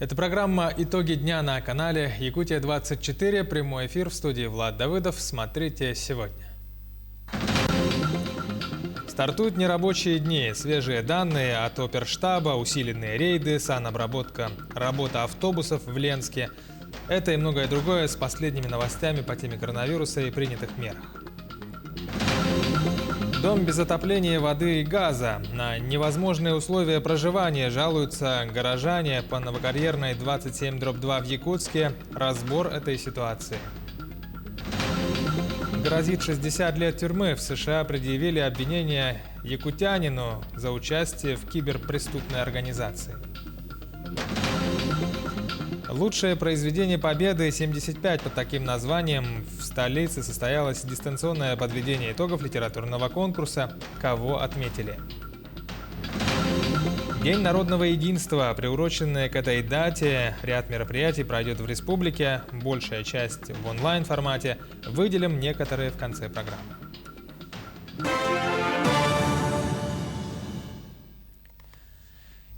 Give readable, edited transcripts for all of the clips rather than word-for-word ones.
Это программа «Итоги дня» на канале Якутия-24. Прямой эфир в студии Влад Давыдов. Смотрите сегодня. Стартуют нерабочие дни. Свежие данные от оперштаба, усиленные рейды, санобработка, работа автобусов в Ленске. Это и многое другое с последними новостями по теме коронавируса и принятых мерах. Дом без отопления, воды и газа. На невозможные условия проживания жалуются горожане по Новокарьерной 27/2 в Якутске. Разбор этой ситуации. Грозит 60 лет тюрьмы. В США предъявили обвинение якутянину за участие в киберпреступной организации. Лучшее произведение Победы 75 под таким названием. В столице состоялось дистанционное подведение итогов литературного конкурса. Кого отметили? День народного единства, приуроченный к этой дате. Ряд мероприятий пройдет в республике, большая часть в онлайн-формате. Выделим некоторые в конце программы.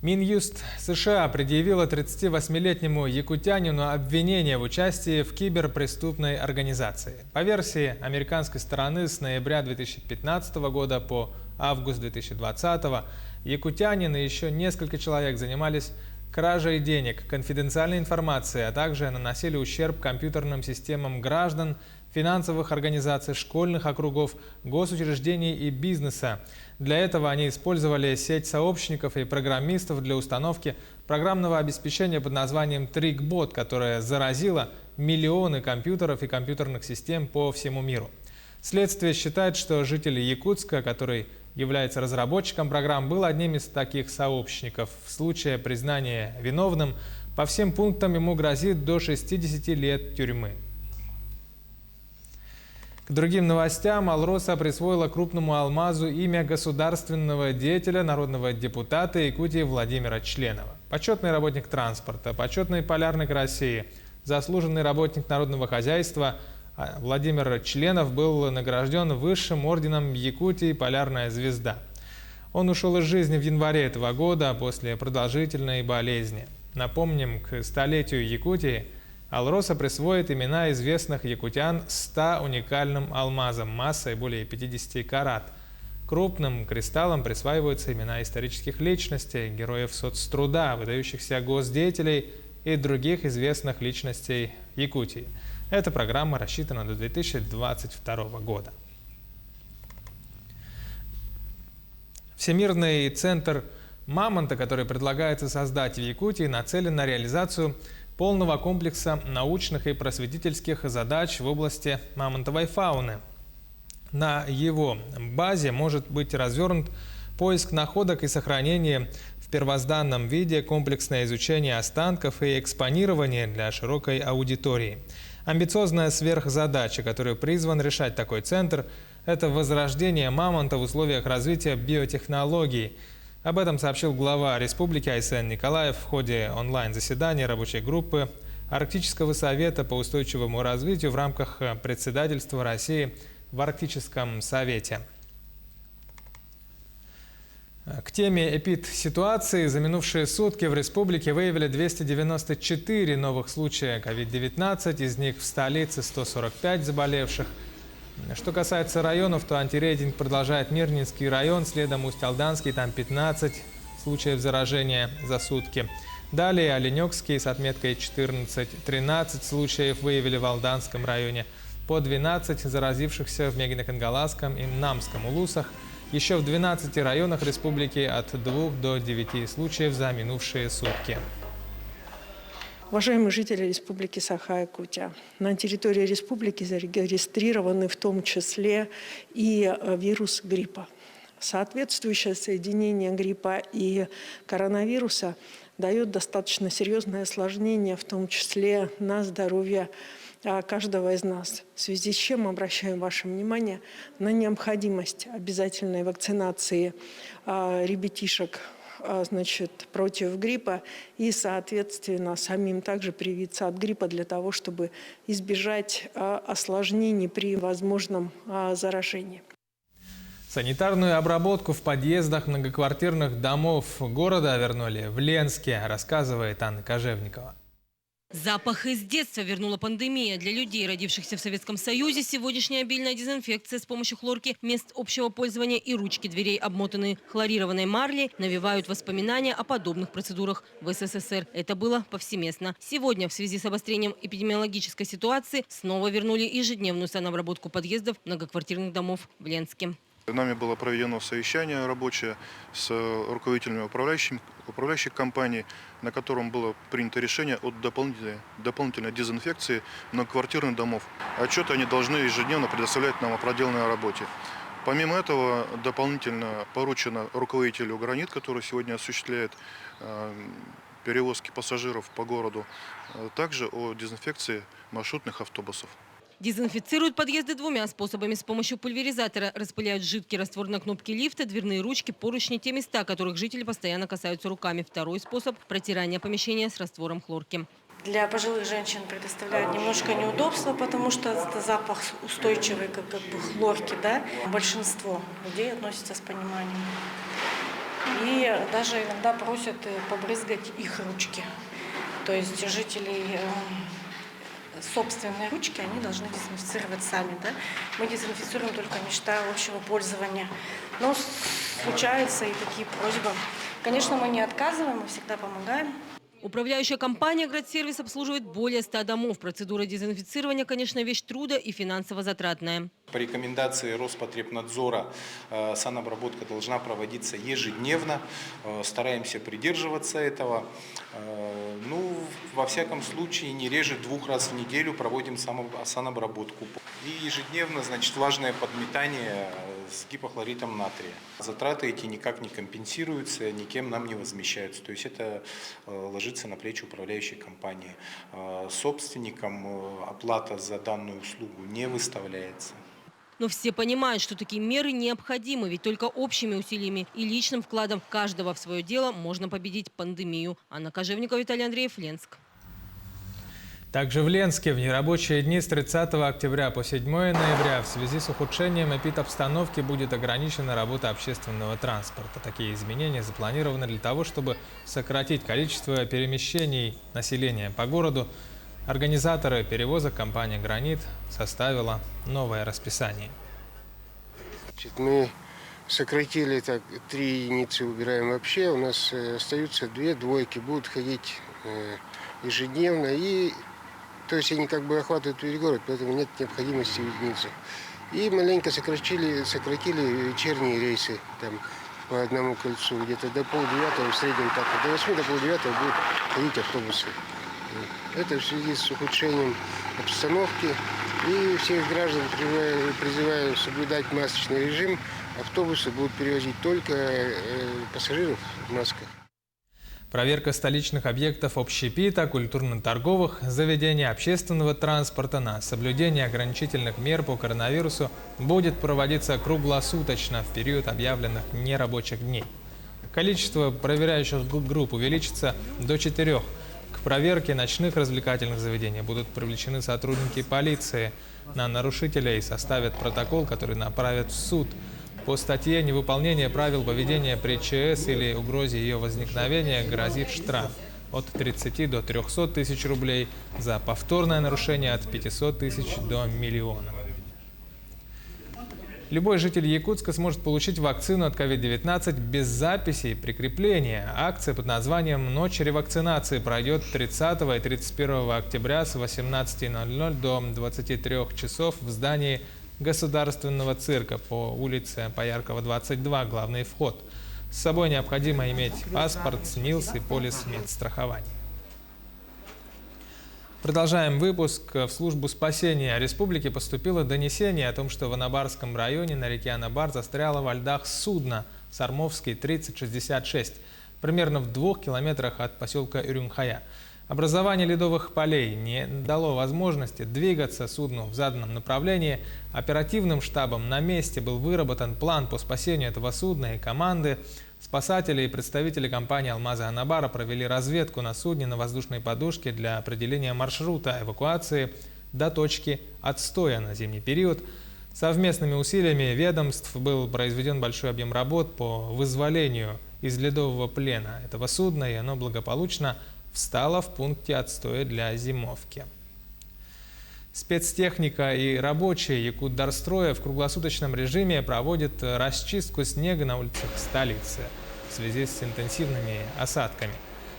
Минюст США предъявила 38-летнему якутянину обвинение в участии в киберпреступной организации. По версии американской стороны, с ноября 2015 года по август 2020 якутянин и еще несколько человек занимались кражей денег, конфиденциальной информации, а также наносили ущерб компьютерным системам граждан, финансовых организаций, школьных округов, госучреждений и бизнеса. Для этого они использовали сеть сообщников и программистов для установки программного обеспечения под названием TrickBot, которое заразило миллионы компьютеров и компьютерных систем по всему миру. Следствие считает, что житель Якутска, который является разработчиком программ, был одним из таких сообщников. В случае признания виновным по всем пунктам ему грозит до 60 лет тюрьмы. К другим новостям. Алроса присвоила крупному алмазу имя государственного деятеля, народного депутата Якутии Владимира Членова. Почетный работник транспорта, почетный полярник России, заслуженный работник народного хозяйства Владимир Членов был награжден высшим орденом Якутии «Полярная звезда». Он ушел из жизни в январе этого года после продолжительной болезни. Напомним, к столетию Якутии Алроса присвоит имена известных якутян 100 уникальным алмазам массой более 50 карат. Крупным кристаллам присваиваются имена исторических личностей, героев соцтруда, выдающихся госдеятелей и других известных личностей Якутии. Эта программа рассчитана до 2022 года. Всемирный центр мамонта, который предлагается создать в Якутии, нацелен на реализацию полного комплекса научных и просветительских задач в области мамонтовой фауны. На его базе может быть развернут поиск находок и сохранение в первозданном виде, комплексное изучение останков и экспонирование для широкой аудитории. Амбициозная сверхзадача, которую призван решать такой центр, это возрождение мамонта в условиях развития биотехнологий. Об этом сообщил глава республики Айсен Николаев в ходе онлайн-заседания рабочей группы Арктического совета по устойчивому развитию в рамках председательства России в Арктическом совете. К теме эпид-ситуации за минувшие сутки в республике выявили 294 новых случая COVID-19, из них в столице 145 заболевших. Что касается районов, то антирейдинг продолжает Мирнинский район, следом Усть-Алданский, там 15 случаев заражения за сутки. Далее Оленёкский с отметкой 14, 13 случаев выявили в Алданском районе, по 12 заразившихся в Мегино-Кангаласском и Намском улусах. Еще в 12 районах республики от 2 до 9 случаев за минувшие сутки. Уважаемые жители Республики Саха-Якутия, на территории республики зарегистрированы в том числе и вирус гриппа. Соответствующее соединение гриппа и коронавируса дает достаточно серьезное осложнение, в том числе на здоровье каждого из нас. В связи с чем обращаем ваше внимание на необходимость обязательной вакцинации ребятишек против гриппа и, соответственно, самим также привиться от гриппа для того, чтобы избежать осложнений при возможном заражении. Санитарную обработку в подъездах многоквартирных домов города вернули в Ленске, рассказывает Анна Кожевникова. Запах из детства вернула пандемия. Для людей, родившихся в Советском Союзе, сегодняшняя обильная дезинфекция с помощью хлорки мест общего пользования и ручки дверей, обмотанные хлорированной марлей, навевают воспоминания о подобных процедурах в СССР. Это было повсеместно. Сегодня в связи с обострением эпидемиологической ситуации снова вернули ежедневную санобработку подъездов многоквартирных домов в Ленске. Нами было проведено совещание рабочее с руководителями управляющих компаний, на котором было принято решение о дополнительной дезинфекции многоквартирных домов. Отчеты они должны ежедневно предоставлять нам о проделанной работе. Помимо этого, дополнительно поручено руководителю «Гранит», который сегодня осуществляет перевозки пассажиров по городу, также о дезинфекции маршрутных автобусов. Дезинфицируют подъезды двумя способами. С помощью пульверизатора распыляют жидкий раствор на кнопки лифта, дверные ручки, поручни, те места, которых жители постоянно касаются руками. Второй способ – протирание помещения с раствором хлорки. Для пожилых женщин предоставляют немножко неудобства, потому что это запах устойчивый, как бы хлорки, да? Большинство людей относятся с пониманием. И даже иногда просят побрызгать их ручки. То есть жители собственные ручки они должны дезинфицировать сами. Да? Мы дезинфицируем только места общего пользования. Но случаются и такие просьбы. Конечно, мы не отказываем, мы всегда помогаем. Управляющая компания «Градсервис» обслуживает более 100 домов. Процедура дезинфицирования, конечно, вещь труда и финансово затратная. По рекомендации Роспотребнадзора санобработка должна проводиться ежедневно. Стараемся придерживаться этого. Во всяком случае, не реже 2 раз в неделю проводим санобработку. И ежедневно, влажное подметание с гипохлоритом натрия. Затраты эти никак не компенсируются, никем нам не возмещаются. То есть это ложится на плечи управляющей компании. Собственникам оплата за данную услугу не выставляется. Но все понимают, что такие меры необходимы, ведь только общими усилиями и личным вкладом каждого в свое дело можно победить пандемию. Анна Кожевникова, Виталий Андреев, Ленск. Также в Ленске в нерабочие дни с 30 октября по 7 ноября в связи с ухудшением эпидобстановки будет ограничена работа общественного транспорта. Такие изменения запланированы для того, чтобы сократить количество перемещений населения по городу. Организаторы перевозок компания «Гранит» составила новое расписание. Мы сократили 3 единицы, убираем вообще. У нас остаются 2 двойки, будут ходить ежедневно. То есть они охватывают весь город, поэтому нет необходимости в единицах. И маленько сократили вечерние рейсы по одному кольцу. Где-то до 8:30, в среднем до 8 до 8:30 будут ходить автобусы. Это в связи с ухудшением обстановки. И всех граждан призываю соблюдать масочный режим. Автобусы будут перевозить только пассажиров в масках. Проверка столичных объектов общепита, культурно-торговых заведений, общественного транспорта на соблюдение ограничительных мер по коронавирусу будет проводиться круглосуточно в период объявленных нерабочих дней. Количество проверяющих групп увеличится до 4. К проверке ночных развлекательных заведений будут привлечены сотрудники полиции. На нарушителей составят протокол, который направят в суд. По статье «Невыполнение правил поведения при ЧС или угрозе ее возникновения» грозит штраф от 30 до 300 тысяч рублей, за повторное нарушение от 500 тысяч до 1 миллиона. Любой житель Якутска сможет получить вакцину от COVID-19 без записи и прикрепления. Акция под названием «Ночь ревакцинации» пройдет 30 и 31 октября с 18:00 до 23 часов в здании Государственного цирка по улице Пояркова, 22, главный вход. С собой необходимо иметь паспорт, СНИЛС и полис медстрахования. Продолжаем выпуск. В службу спасения республики поступило донесение о том, что в Анабарском районе на реке Анабар застряло во льдах судно Сормовский 3066, примерно в 2 километрах от поселка Урюмхая. Образование ледовых полей не дало возможности двигаться судну в заданном направлении. Оперативным штабом на месте был выработан план по спасению этого судна и команды. Спасатели и представители компании «Алмазы Анабара» провели разведку на судне на воздушной подушке для определения маршрута эвакуации до точки отстоя на зимний период. Совместными усилиями ведомств был произведен большой объем работ по вызволению из ледового плена этого судна, и оно благополучно встало в пункте отстоя для зимовки. Спецтехника и рабочие Якутдорстроя в круглосуточном режиме проводят расчистку снега на улицах столицы в связи с интенсивными осадками.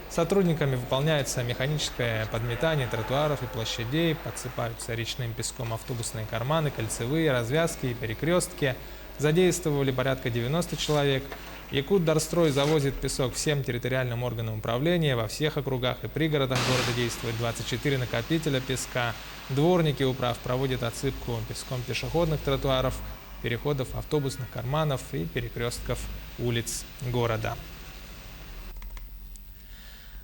Сотрудниками выполняется механическое подметание тротуаров и площадей, подсыпаются речным песком автобусные карманы, кольцевые, развязки и перекрестки. Задействовали порядка 90 человек. Якутдорстрой завозит песок всем территориальным органам управления. Во всех округах и пригородах города действует 24 накопителя песка. Дворники управ проводят отсыпку песком пешеходных тротуаров, переходов автобусных карманов и перекрестков улиц города.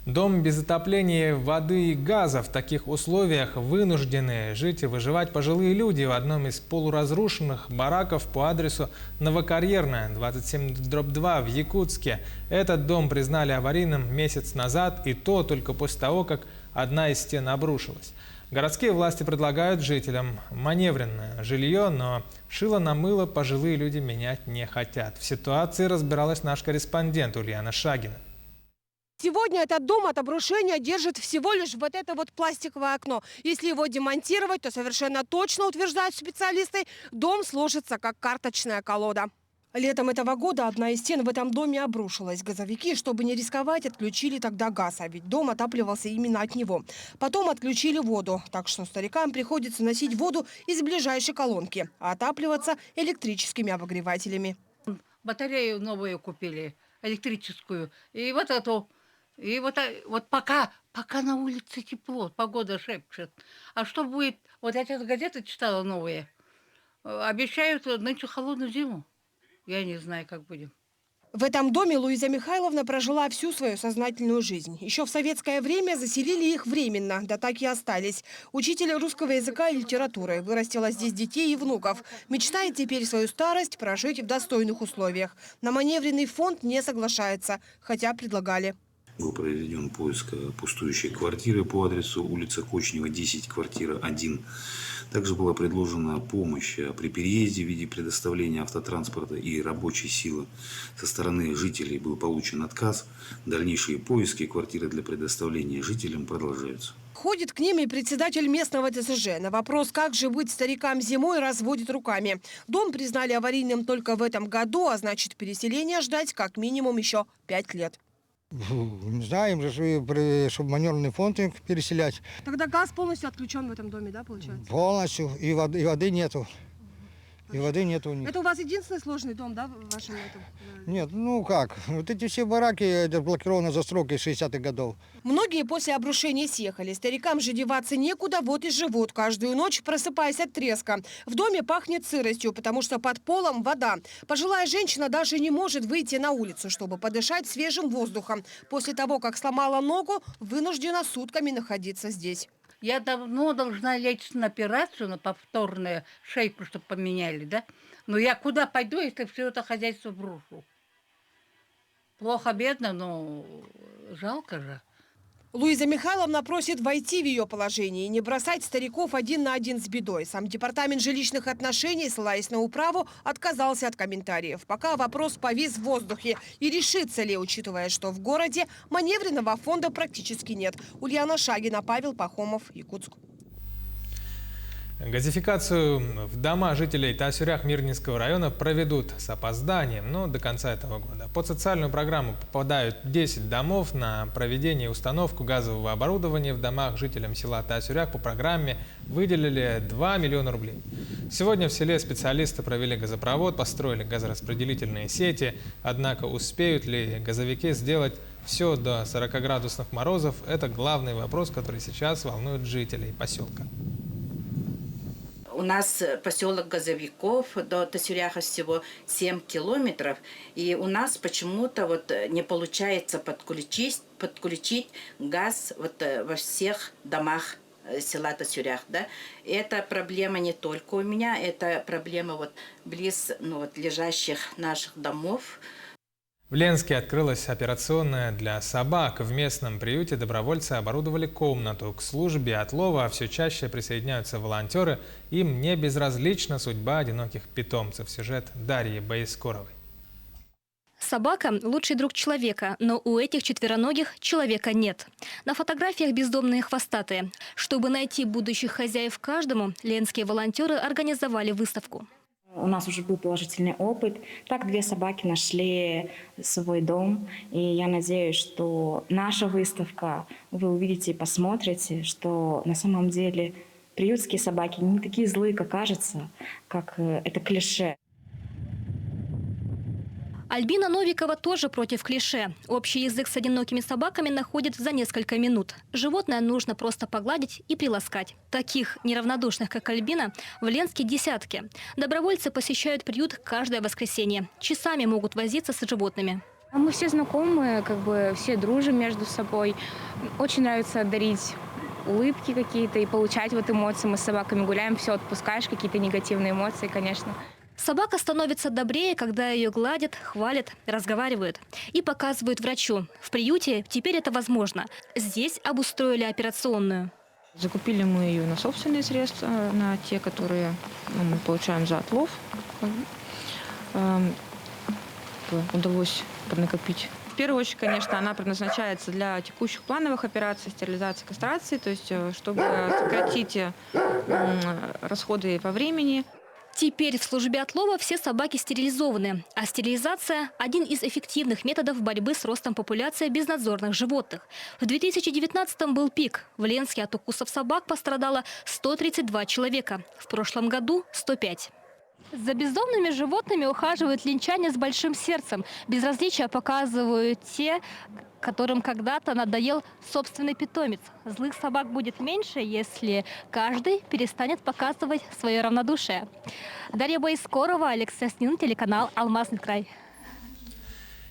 Дом без отопления, воды и газа. В таких условиях вынуждены жить и выживать пожилые люди в одном из полуразрушенных бараков по адресу Новокарьерная, 27/2 в Якутске. Этот дом признали аварийным месяц назад, и то только после того, как одна из стен обрушилась. Городские власти предлагают жителям маневренное жилье, но шило на мыло пожилые люди менять не хотят. В ситуации разбиралась наш корреспондент Ульяна Шагина. Сегодня этот дом от обрушения держит всего лишь вот это вот пластиковое окно. Если его демонтировать, то совершенно точно, утверждают специалисты, дом сложится как карточная колода. Летом этого года одна из стен в этом доме обрушилась. Газовики, чтобы не рисковать, отключили тогда газ, а ведь дом отапливался именно от него. Потом отключили воду, так что старикам приходится носить воду из ближайшей колонки, а отапливаться электрическими обогревателями. Батарею новую купили, электрическую, и вот эту. И вот пока на улице тепло, погода шепчет. А что будет? Вот я сейчас газеты читала новые. Обещают нынче холодную зиму. Я не знаю, как будем. В этом доме Луиза Михайловна прожила всю свою сознательную жизнь. Еще в советское время заселили их временно, да так и остались. Учитель русского языка и литературы. Вырастила здесь детей и внуков. Мечтает теперь свою старость прожить в достойных условиях. На маневренный фонд не соглашается, хотя предлагали. Был проведен поиск пустующей квартиры по адресу улица Кочнева, 10, квартира 1. Также была предложена помощь при переезде в виде предоставления автотранспорта и рабочей силы. Со стороны жителей был получен отказ. Дальнейшие поиски квартиры для предоставления жителям продолжаются. Ходит к ним и председатель местного ТСЖ. На вопрос, как же быть старикам зимой, разводит руками. Дом признали аварийным только в этом году, а значит переселения ждать как минимум еще 5 лет. Не знаем, чтобы маневренный фонд переселять. Тогда газ полностью отключен в этом доме, да, получается? Полностью. И воды нету. И воды нету у них. Это у вас единственный сложный дом, да, в вашем этом? Нет, ну как. Вот эти все бараки блокированы застройкой 60-х годов. Многие после обрушения съехали. Старикам же деваться некуда, вот и живут. Каждую ночь просыпаясь от треска. В доме пахнет сыростью, потому что под полом вода. Пожилая женщина даже не может выйти на улицу, чтобы подышать свежим воздухом. После того, как сломала ногу, вынуждена сутками находиться здесь. Я давно должна лечь на операцию, на повторную шейку, чтобы поменяли, да? Но я куда пойду, если все это хозяйство брошу? Плохо, бедно, но жалко же. Луиза Михайловна просит войти в ее положение и не бросать стариков один на один с бедой. Сам департамент жилищных отношений, ссылаясь на управу, отказался от комментариев. Пока вопрос повис в воздухе. И решится ли, учитывая, что в городе маневренного фонда практически нет. Ульяна Шагина, Павел Пахомов, Якутск. Газификацию в дома жителей Тасюрях-Мирнинского района проведут с опозданием, но до конца этого года. Под социальную программу попадают 10 домов. На проведение и установку газового оборудования в домах жителям села Тасюрях по программе выделили 2 миллиона рублей. Сегодня в селе специалисты провели газопровод, построили газораспределительные сети. Однако успеют ли газовики сделать все до 40-градусных морозов – это главный вопрос, который сейчас волнует жителей поселка. У нас поселок Газовиков, до Тасюряха всего 7 километров. И у нас почему-то вот не получается подключить газ вот во всех домах села Тасюрях. Да? Это проблема не только у меня, это проблема вот близ лежащих наших домов. В Ленске открылась операционная для собак. В местном приюте добровольцы оборудовали комнату. К службе отлова все чаще присоединяются волонтеры. Им не безразлична судьба одиноких питомцев. Сюжет Дарьи Боискоровой. Собака – лучший друг человека, но у этих четвероногих человека нет. На фотографиях бездомные хвостатые. Чтобы найти будущих хозяев каждому, ленские волонтеры организовали выставку. У нас уже был положительный опыт. Так 2 собаки нашли свой дом. И я надеюсь, что наша выставка, вы увидите и посмотрите, что на самом деле приютские собаки не такие злые, как кажется, как это клише. Альбина Новикова тоже против клише. Общий язык с одинокими собаками находит за несколько минут. Животное нужно просто погладить и приласкать. Таких неравнодушных, как Альбина, в Ленске десятки. Добровольцы посещают приют каждое воскресенье. Часами могут возиться с животными. Мы все знакомы, все дружим между собой. Очень нравится дарить улыбки какие-то и получать эмоции. Мы с собаками гуляем, все отпускаешь, какие-то негативные эмоции, конечно. Собака становится добрее, когда ее гладят, хвалят, разговаривают и показывают врачу. В приюте теперь это возможно. Здесь обустроили операционную. Закупили мы ее на собственные средства, на те, которые мы получаем за отлов. Удалось поднакопить. В первую очередь, конечно, она предназначается для текущих плановых операций, стерилизации, кастрации, то есть чтобы сократить расходы по времени. Теперь в службе отлова все собаки стерилизованы, а стерилизация – один из эффективных методов борьбы с ростом популяции безнадзорных животных. В 2019-м был пик. В Ленске от укусов собак пострадало 132 человека. В прошлом году – 105. За бездомными животными ухаживают ленчане с большим сердцем. Безразличие показывают те, которым когда-то надоел собственный питомец. Злых собак будет меньше, если каждый перестанет показывать свое равнодушие. Дарья Боискорова, Алексей Снин, телеканал «Алмазный край».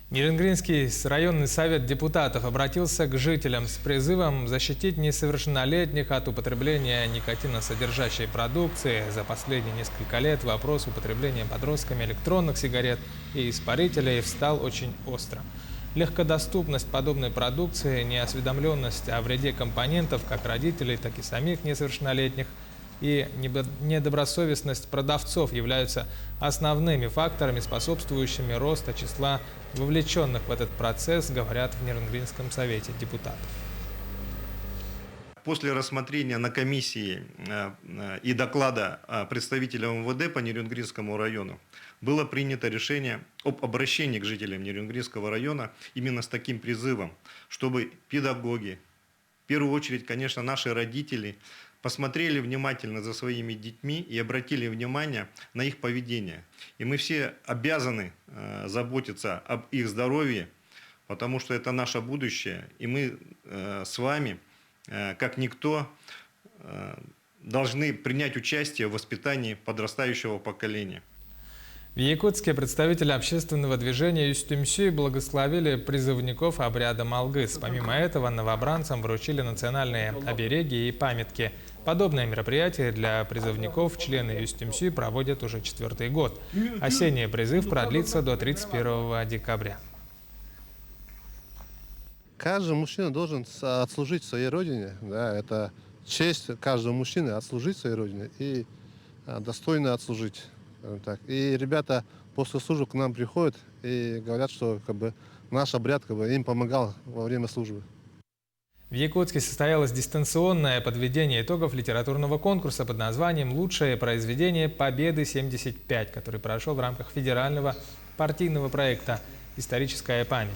Нерюнгринский районный совет депутатов обратился к жителям с призывом защитить несовершеннолетних от употребления никотиносодержащей продукции. За последние несколько лет вопрос употребления подростками электронных сигарет и испарителей встал очень остро. Легкодоступность подобной продукции, неосведомленность о вреде компонентов как родителей, так и самих несовершеннолетних и недобросовестность продавцов являются основными факторами, способствующими росту числа вовлеченных в этот процесс, говорят в Нерюнгринском совете депутатов. После рассмотрения на комиссии и доклада представителя МВД по Нерюнгринскому району было принято решение об обращении к жителям Нерюнгринского района именно с таким призывом, чтобы педагоги, в первую очередь, конечно, наши родители, посмотрели внимательно за своими детьми и обратили внимание на их поведение. И мы все обязаны заботиться об их здоровье, потому что это наше будущее. И мы с вами, как никто, должны принять участие в воспитании подрастающего поколения. В Якутске представители общественного движения «Юстюмсюй» благословили призывников обряда Малгыс. Помимо этого, новобранцам вручили национальные обереги и памятки. Подобное мероприятие для призывников члены Юстюмсюй проводят уже 4-й год. Осенний призыв продлится до 31 декабря. Каждый мужчина должен отслужить своей родине. Да, это честь каждого мужчины отслужить своей родине и достойно отслужить. Так. И ребята после службы к нам приходят и говорят, что наш обряд им помогал во время службы. В Якутске состоялось дистанционное подведение итогов литературного конкурса под названием «Лучшее произведение Победы-75», который прошел в рамках федерального партийного проекта «Историческая память».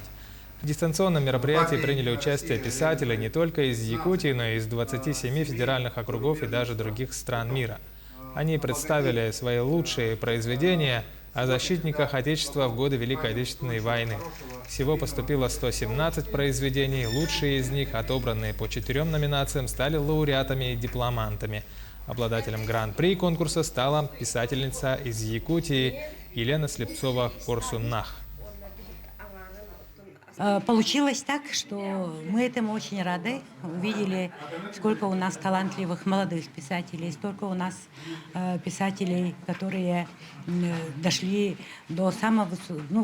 В дистанционном мероприятии приняли участие писатели не только из Якутии, но и из 27 федеральных округов и даже других стран мира. Они представили свои лучшие произведения о защитниках Отечества в годы Великой Отечественной войны. Всего поступило 117 произведений. Лучшие из них, отобранные по 4 номинациям, стали лауреатами и дипломантами. Обладателем гран-при конкурса стала писательница из Якутии Елена Слепцова-Корсуннах. Получилось так, что мы этому очень рады. Увидели, сколько у нас талантливых молодых писателей, столько у нас писателей, которые дошли до самого,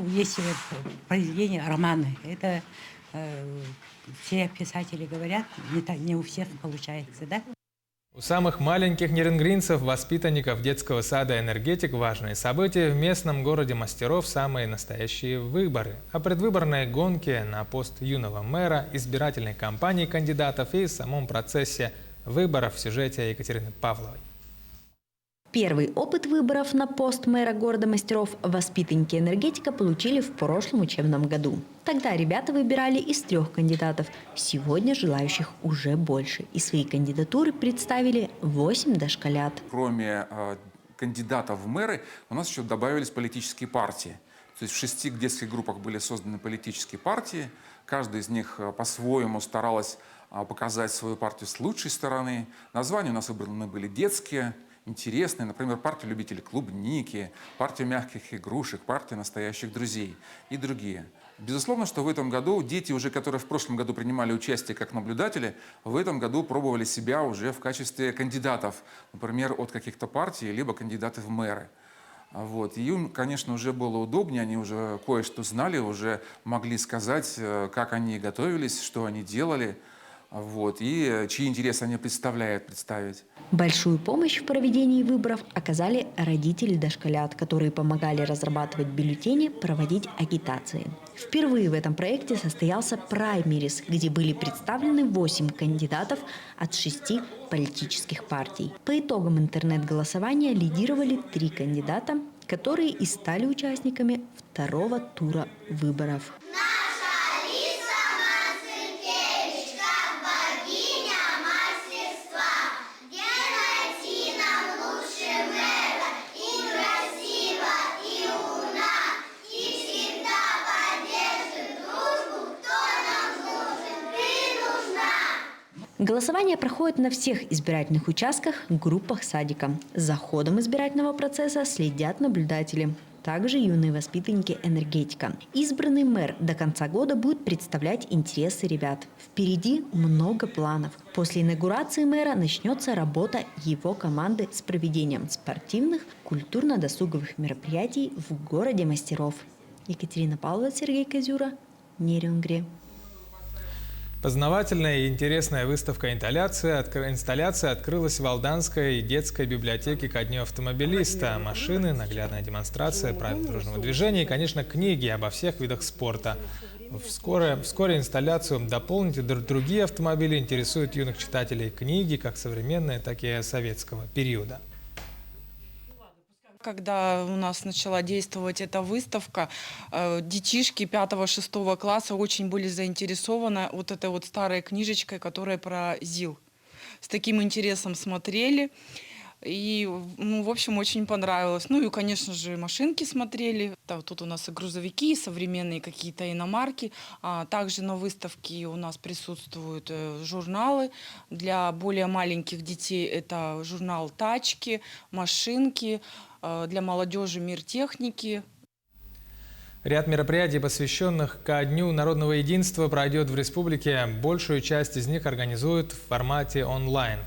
есть произведения, романы. Это все писатели говорят, не у всех получается, да? У самых маленьких нерингринцев, воспитанников детского сада «Энергетик» важные события в местном городе мастеров – самые настоящие выборы. О предвыборной гонке на пост юного мэра, избирательной кампании кандидатов и самом процессе выборов в сюжете Екатерины Павловой. Первый опыт выборов на пост мэра города мастеров воспитанники «Энергетика» получили в прошлом учебном году. Тогда ребята выбирали из 3 кандидатов. Сегодня желающих уже больше. И свои кандидатуры представили 8 дошколят. Кроме кандидатов в мэры, у нас еще добавились политические партии. То есть в 6 детских группах были созданы политические партии. Каждая из них по-своему старалась показать свою партию с лучшей стороны. Названия у нас выбраны были детские, интересные, например, партия любителей клубники, партия мягких игрушек, партия настоящих друзей и другие. Безусловно, что в этом году дети, уже которые в прошлом году принимали участие как наблюдатели, в этом году пробовали себя уже в качестве кандидатов, например, от каких-то партий, либо кандидаты в мэры. Вот. И им, конечно, уже было удобнее, они уже кое-что знали, уже могли сказать, как они готовились, что они делали. Вот, и чьи интересы они представить. Большую помощь в проведении выборов оказали родители дошколят, которые помогали разрабатывать бюллетени, проводить агитации. Впервые в этом проекте состоялся праймерис, где были представлены 8 кандидатов от 6 политических партий. По итогам интернет-голосования лидировали 3 кандидата, которые и стали участниками 2-го тура выборов. Голосование проходит на всех избирательных участках, группах садика. За ходом избирательного процесса следят наблюдатели. Также юные воспитанники «Энергетика». Избранный мэр до конца года будет представлять интересы ребят. Впереди много планов. После инаугурации мэра начнется работа его команды с проведением спортивных, культурно-досуговых мероприятий в городе мастеров. Екатерина Павлова, Сергей Козюра, Нерюнгри. Познавательная и интересная выставка инсталляция открылась в Алданской детской библиотеке ко Дню автомобилиста. Машины, наглядная демонстрация правил дорожного движения и, конечно, книги обо всех видах спорта. Вскоре инсталляцию дополнят и другие автомобили. Интересуют юных читателей книги как современные, так и советского периода. Когда у нас начала действовать эта выставка, детишки 5-6 класса очень были заинтересованы вот этой вот старой книжечкой, которая про ЗИЛ. С таким интересом смотрели. И, в общем, очень понравилось. Ну и, конечно же, машинки смотрели. Тут у нас и грузовики, и современные какие-то иномарки. Также на выставке у нас присутствуют журналы. Для более маленьких детей это журнал «Тачки», «Машинки», для молодежи «Мир техники». Ряд мероприятий, посвященных ко Дню народного единства, пройдет в республике. Большую часть из них организуют в формате онлайн.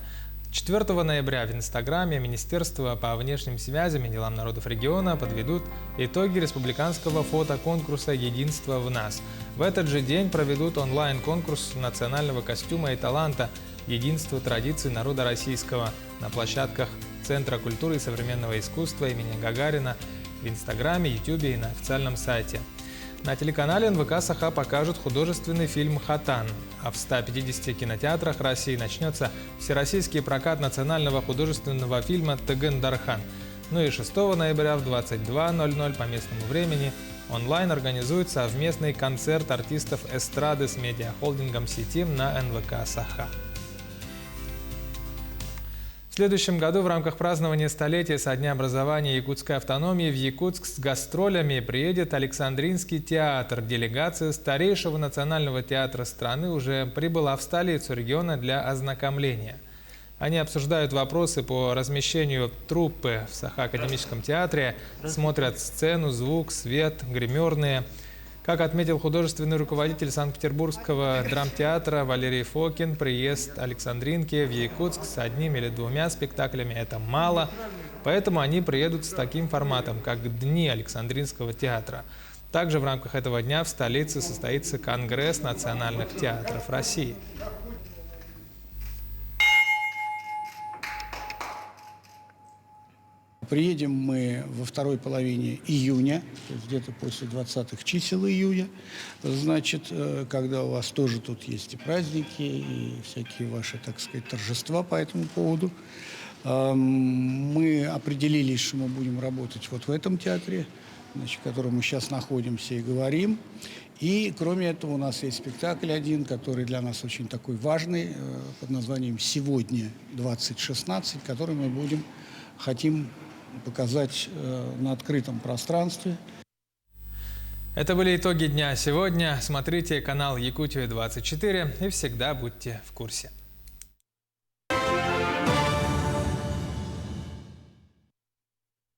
4 ноября в Инстаграме Министерство по внешним связям и делам народов региона подведут итоги республиканского фотоконкурса «Единство в нас». В этот же день проведут онлайн-конкурс национального костюма и таланта «Единство традиций народа российского» на площадках Центра культуры и современного искусства имени Гагарина в Инстаграме, Ютубе и на официальном сайте. На телеканале НВК «Саха» покажут художественный фильм «Хатан». А в 150 кинотеатрах России начнется всероссийский прокат национального художественного фильма «Тыгын Дархан». Ну и 6 ноября в 22:00 по местному времени онлайн организует совместный концерт артистов эстрады с медиахолдингом «Ситим» на НВК «Саха». В следующем году в рамках празднования столетия со дня образования якутской автономии в Якутск с гастролями приедет Александринский театр. Делегация старейшего национального театра страны уже прибыла в столицу региона для ознакомления. Они обсуждают вопросы по размещению труппы в Саха-академическом театре, смотрят сцену, звук, свет, гримерные. Как отметил художественный руководитель Санкт-Петербургского драмтеатра Валерий Фокин, приезд Александринки в Якутск с одним или двумя спектаклями – это мало, поэтому они приедут с таким форматом, как Дни Александринского театра. Также в рамках этого дня в столице состоится Конгресс национальных театров России. Приедем мы во второй половине июня, то есть где-то после 20-х чисел июня. Значит, когда у вас тоже тут есть и праздники, и всякие ваши, так сказать, торжества по этому поводу. Мы определились, что мы будем работать вот в этом театре, значит, в котором мы сейчас находимся и говорим. И, кроме этого, у нас есть спектакль один, который для нас очень такой важный, под названием «Сегодня 2016», который мы хотим показать на открытом пространстве. Это были итоги дня сегодня. Смотрите канал Якутия 24 и всегда будьте в курсе.